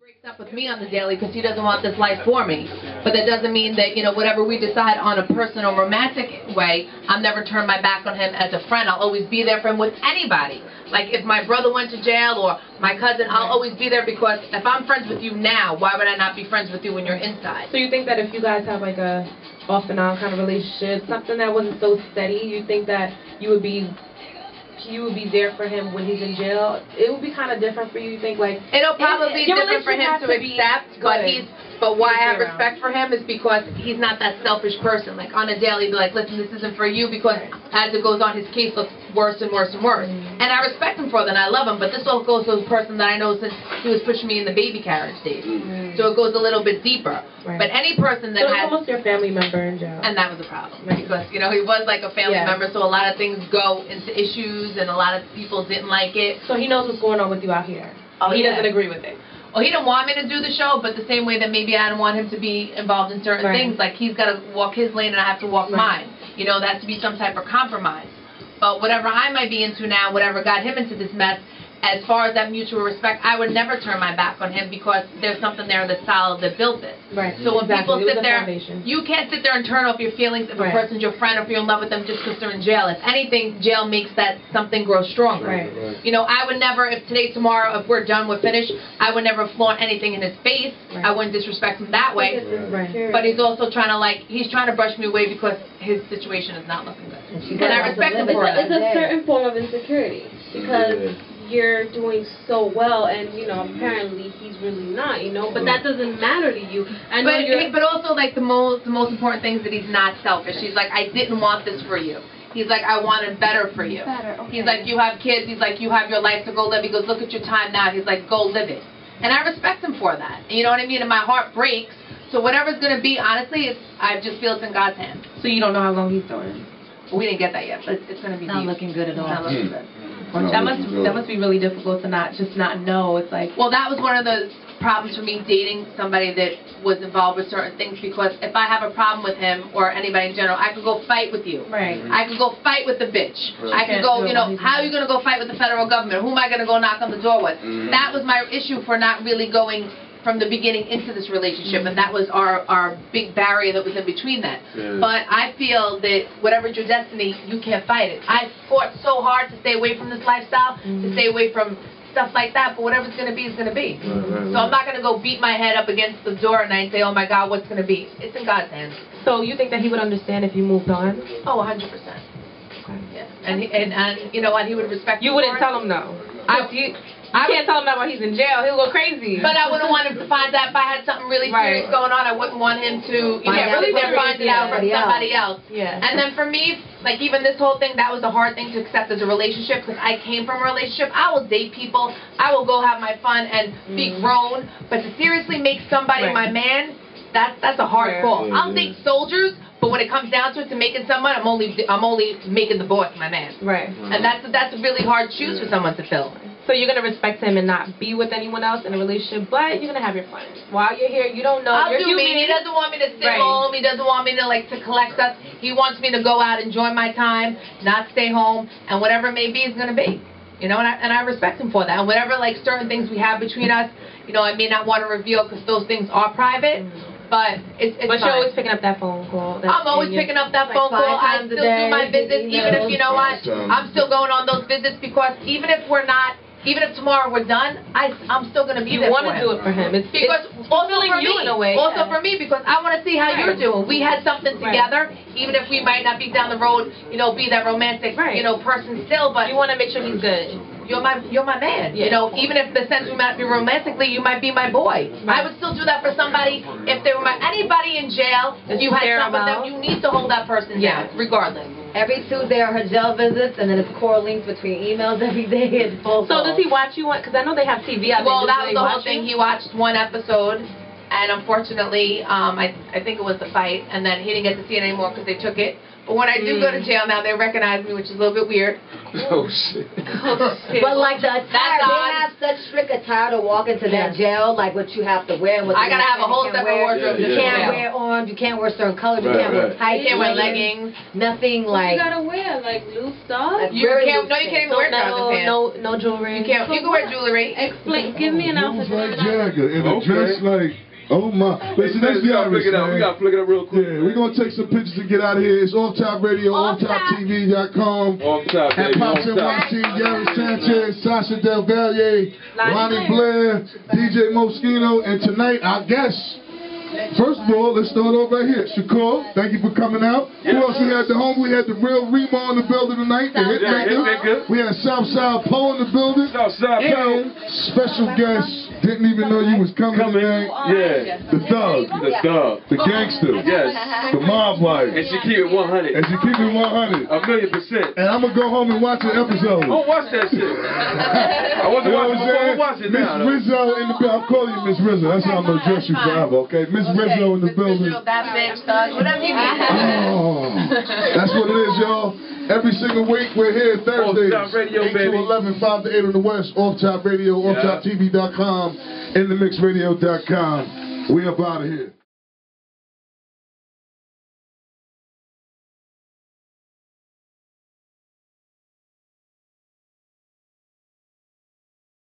breaks up with me on the daily because he doesn't want this life for me. But that doesn't mean that, you know, whatever we decide on a personal romantic way, I'll never turn my back on him as a friend. I'll always be there for him with anybody. Like if my brother went to jail or my cousin, I'll always be there because if I'm friends with you now, why would I not be friends with you when you're inside? So you think that if you guys have like a off and on kind of relationship, something that wasn't so steady, you think that you would be there for him when he's in jail? It would be kind of different for you. You think like it'll probably be different for him to accept, but why I have respect for him is because he's not that selfish person. Like on a daily, he'd be like, listen, this isn't for you, because as it goes on, his case looks worse and worse and worse. And I respect him for that, and I love him, but this all goes to a person that I know since he was pushing me in the baby carriage days. So it goes a little bit deeper. But any person that has... almost your family member in jail. And that was a problem, because, you know, he was like a family member, so a lot of things go into issues, and a lot of people didn't like it. So he knows what's going on with you out here. Oh, he doesn't agree with it. Well, he didn't want me to do the show, but the same way that maybe I didn't want him to be involved in certain things, like he's got to walk his lane and I have to walk mine. You know, that to be some type of compromise. But whatever I might be into now, whatever got him into this mess, as far as that mutual respect, I would never turn my back on him, because there's something there that's solid that built this. So when people sit there, you can't sit there and turn off your feelings if a person's your friend or if you're in love with them just because they're in jail. If anything, jail makes that something grow stronger. You know, I would never, if today, tomorrow, if we're done, we're finished, I would never flaunt anything in his face. I wouldn't disrespect him that way. But he's also trying to, like, he's trying to brush me away because his situation is not looking good. And I respect him for that. It's a certain form of insecurity, because you're doing so well, and you know apparently he's really not, you know. But that doesn't matter to you. I know but also like the most important thing is that he's not selfish. He's like, I didn't want this for you. He's like, I wanted better for you. He's like, you have kids. He's like, you have your life to go live. He goes, look at your time now. He's like, go live it. And I respect him for that. You know what I mean? And my heart breaks. So whatever's gonna be, honestly, I just feel it's in God's hands. So you don't know how long he's doing? We didn't get that yet, but it's gonna be not looking good at all. Not looking good. That must be really difficult to not know. It's like, well, that was one of the problems for me dating somebody that was involved with certain things, because if I have a problem with him or anybody in general, I could go fight with you. I could go fight with the bitch. I could go, you know, how are you going to go fight with the federal government? Who am I going to go knock on the door with? That was my issue for not really going from the beginning into this relationship, and that was our big barrier that was in between that. But I feel that whatever's your destiny, you can't fight it. I fought so hard to stay away from this lifestyle, to stay away from stuff like that, but whatever's going to be is going to be. So I'm not going to go beat my head up against the door at night and say, oh my God, what's going to be? It's in God's hands. So you think that he would understand if you moved on? Oh, 100%. Yeah. And you know what, he would respect you. You wouldn't tell him no. I can't tell him that while he's in jail. He'll go crazy. But I wouldn't want him to find out if I had something really serious going on. I wouldn't want him to, really find it out from somebody else. And then for me, like even this whole thing, that was a hard thing to accept as a relationship, because I came from a relationship. I will date people. I will go have my fun and be grown. But to seriously make somebody my man, that's a hard call. I'll date soldiers, but when it comes down to it, to making someone, I'm only making the boss my man. And that's a really hard shoes for someone to fill. So you're going to respect him and not be with anyone else in a relationship, but you're going to have your fun. While you're here, you don't know. I'll do me. He doesn't want me to sit home. He doesn't want me to to collect us. He wants me to go out, enjoy my time, not stay home, and whatever it may be is going to be. You know, and I respect him for that. And whatever certain things we have between us, you know, I may not want to reveal because those things are private. But it's But you're always picking up that phone call. I'm always picking up that phone call. I still do my visits, even if, you know what, I'm still going on those visits, because even if tomorrow we're done, I'm still going to be there for him. You want to do it for him. It's also for you me, in a way. Also for me, because I want to see how you're doing. We had something together, even if we might not be down the road, you know, be that romantic, you know, person still, but you want to make sure he's good. You're my man. You know, even if the sense we might be romantically, you might be my boy. I would still do that for somebody. If they were anybody in jail, if you had something with them, you need to hold that person down, regardless. Every Tuesday are her jail visits, and then it's core links between emails every day and phone calls. So does he watch you? Because I know they have TV out there. Well, that was the whole thing. He watched one episode, And unfortunately, I think it was the fight, and then he didn't get to see it anymore because they took it. But when I do go to jail now, they recognize me, which is a little bit weird. Oh, shit. But like the attire, they have such strict attire to walk into that jail, like what you have to wear. And what I gotta have a whole separate wardrobe. You can't wear orange, you can't wear certain colors, you can't wear tights. You can't wear leggings. Nothing You like. gotta wear like loose stuff. You can't even wear trousers pants. No jewelry. You can wear jewelry. Explain. Give me an outfit. Like Jagger in a dress like. Oh my! Listen, let's be honest, man. We gotta flick it up real quick. Yeah, we're gonna take some pictures and get out of here. It's Offtop Radio, OffTopTV.com. Offtop, At baby. Pops NYC, Gary Sanchez, Sasha Del Valle, Lonnie Blair, DJ Moschino, and tonight, our guest. First of all, let's start off right here. Shakur, thank you for coming out. Who else we had? We had the real Remo in the building tonight. The Hitmaker. We had Southside Poe in the building. Southside Poe. And special guest. Didn't even know you was coming tonight. Yeah. The Thug. The Thug. The Gangster. Yes. The Mob Wife. And she keep it 100. And she keep it 100. 1,000,000%. And I'm going to go home and watch an episode. Oh, watch that shit. I wasn't watching before. Watch it Miss now. Rizzo in the building. I'm calling you Miss Rizzo. That's how I'm going to address you forever, okay? Miss Rizzo in the building. That bitch, Thug, whatever you need. Oh, that's what it is, y'all. Every single week, we're here Thursdays, Offtop Radio, 8 baby. to 11, 5 to 8 on the West, Offtop Radio, OffTopTV.com, InTheMixRadio.com. We up out of here.